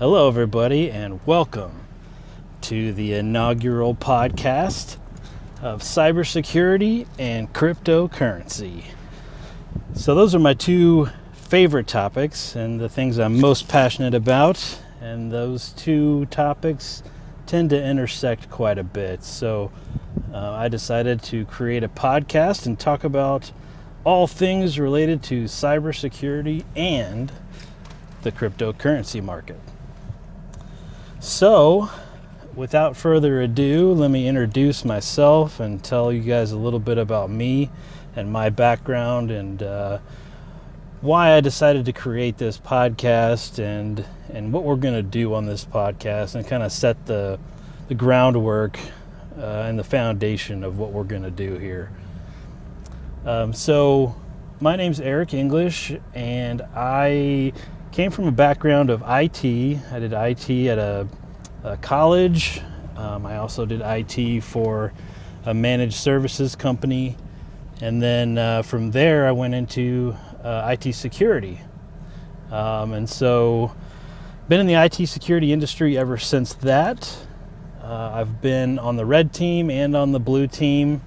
Hello, everybody, and welcome to the inaugural podcast of cybersecurity and cryptocurrency. So those are my two favorite topics and the things I'm most passionate about, and those two topics tend to intersect quite a bit. So I decided to create a podcast and talk about all things related to cybersecurity and the cryptocurrency market. So, without further ado, let me introduce myself and tell you guys a little bit about me and my background and why I decided to create this podcast and what we're going to do on this podcast, and kind of set the groundwork and the foundation of what we're going to do here. So, my name's Eric English, and I came from a background of IT. I did IT at a college. I also did IT for a managed services company. And then from there, I went into IT security. And so been in the IT security industry ever since that. I've been on the red team and on the blue team.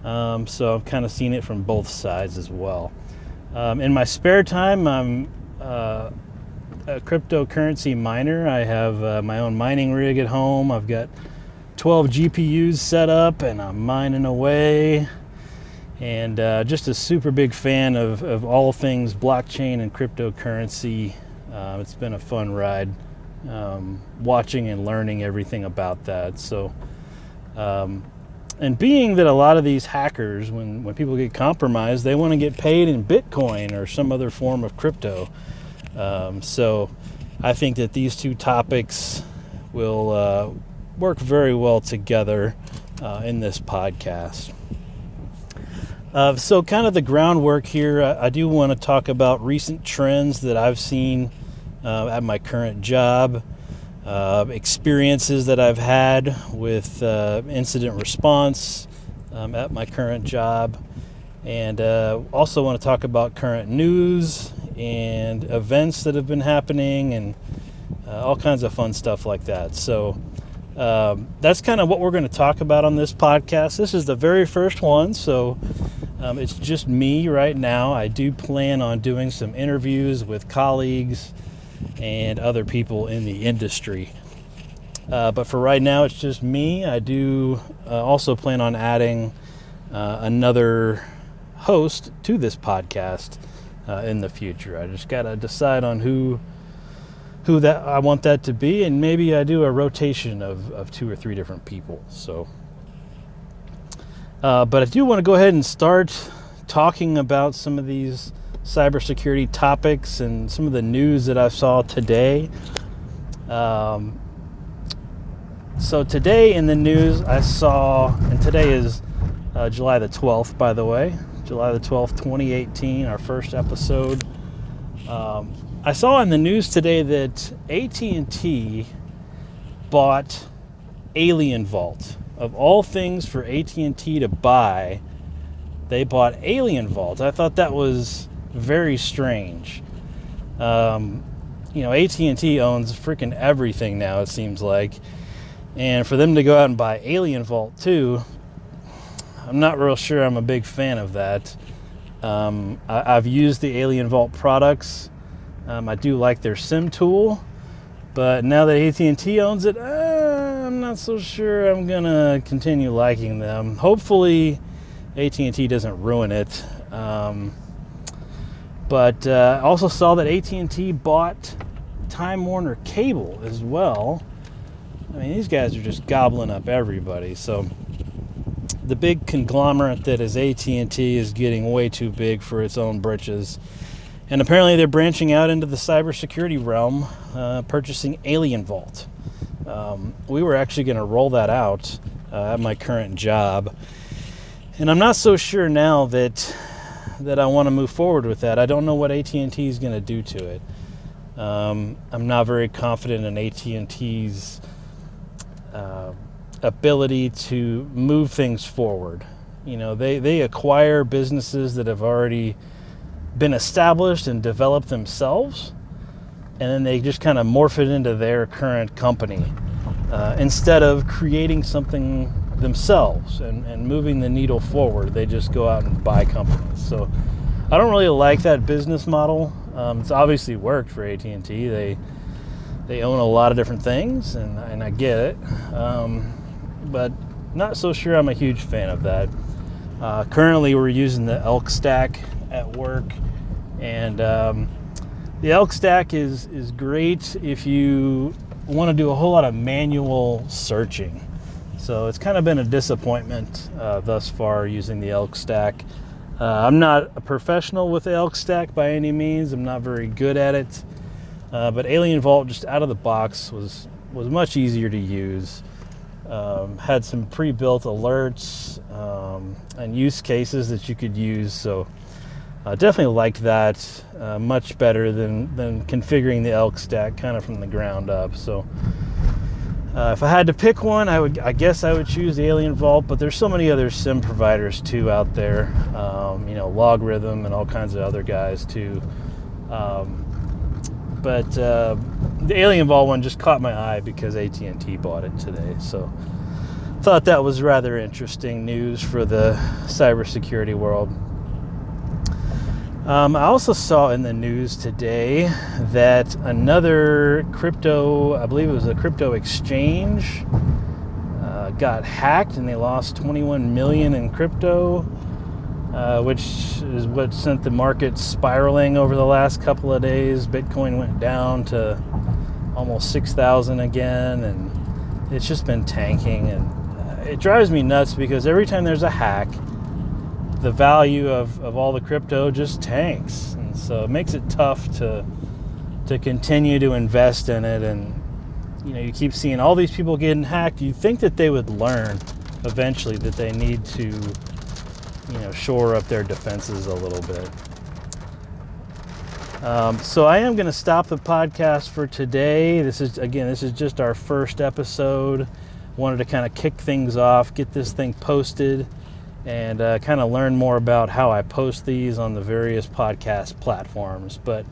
So I've kind of seen it from both sides as well. In my spare time, I'm a cryptocurrency miner. I have my own mining rig at home. I've got 12 GPUs set up and I'm mining away. And just a super big fan of all things blockchain and cryptocurrency. It's been a fun ride watching and learning everything about that. So, and being that a lot of these hackers, when people get compromised, they want to get paid in Bitcoin or some other form of crypto. So I think that these two topics will work very well together in this podcast. So kind of the groundwork here, I do want to talk about recent trends that I've seen at my current job, experiences that I've had with incident response at my current job, and also want to talk about current news and events that have been happening and all kinds of fun stuff like that. So that's kind of what we're going to talk about on this podcast. This is the very first one, so it's just me right now. I do plan on doing some interviews with colleagues and other people in the industry. But for right now, it's just me. I do also plan on adding another host to this podcast in the future. I just got to decide on who that I want that to be, and maybe I do a rotation of 2 or 3 different people. So, but I do want to go ahead and start talking about some of these cybersecurity topics and some of the news that I saw today. So today in the news I saw, and today is July the 12th, by the way, July the 12th, 2018, our first episode. I saw in the news today that AT&T bought Alien Vault. Of all things for AT&T to buy, they bought Alien Vault. I thought that was very strange. AT&T owns freaking everything now, it seems like. And for them to go out and buy Alien Vault too, I'm not real sure I'm a big fan of that. I've used the Alien Vault products. I do like their SIM tool, but now that AT&T owns it, I'm not so sure I'm gonna continue liking them. Hopefully AT&T doesn't ruin it. But I also saw that AT&T bought Time Warner Cable as well. I mean, these guys are just gobbling up everybody. So the big conglomerate that is AT&T is getting way too big for its own britches. And apparently they're branching out into the cybersecurity realm, purchasing Alien Vault. We were actually going to roll that out at my current job. And I'm not so sure now that I want to move forward with that. I don't know what AT&T is going to do to it. I'm not very confident in AT&T's ability to move things forward. You know, they acquire businesses that have already been established and developed themselves, and then they just kind of morph it into their current company instead of creating something themselves and moving the needle forward. They just go out and buy companies. So I don't really like that business model. It's obviously worked for AT&T. They own a lot of different things, and I get it, but not so sure I'm a huge fan of that. Currently, we're using the Elk Stack at work, and the Elk Stack is great if you want to do a whole lot of manual searching. So it's kind of been a disappointment thus far using the Elk Stack. I'm not a professional with the Elk Stack by any means. I'm not very good at it. But Alien Vault, just out of the box, was much easier to use. Had some pre-built alerts and use cases that you could use. So definitely liked that much better than configuring the Elk Stack kind of from the ground up. So if I had to pick one, I guess I would choose the Alien Vault, but there's so many other SIM providers too out there, Logarithm and all kinds of other guys too. But the Alien Vault one just caught my eye because AT&T bought it today. So thought that was rather interesting news for the cybersecurity world. I also saw in the news today that another crypto, I believe it was a crypto exchange, got hacked and they lost 21 million in crypto, which is what sent the market spiraling over the last couple of days. Bitcoin went down to almost 6,000 again, and it's just been tanking. And it drives me nuts because every time there's a hack, the value of all the crypto just tanks, and so it makes it tough to continue to invest in it. And you keep seeing all these people getting hacked. You think that they would learn eventually that they need to shore up their defenses a little bit. So I am going to stop the podcast for today. This is just our first episode. Wanted to kind of kick things off, get this thing posted, and kind of learn more about how I post these on the various podcast platforms. But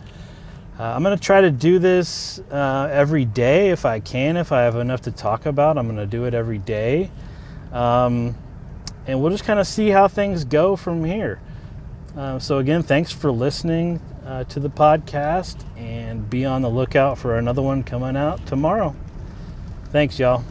I'm going to try to do this every day if I can. If I have enough to talk about, I'm going to do it every day. And we'll just kind of see how things go from here. So again, thanks for listening to the podcast, and be on the lookout for another one coming out tomorrow. Thanks, y'all.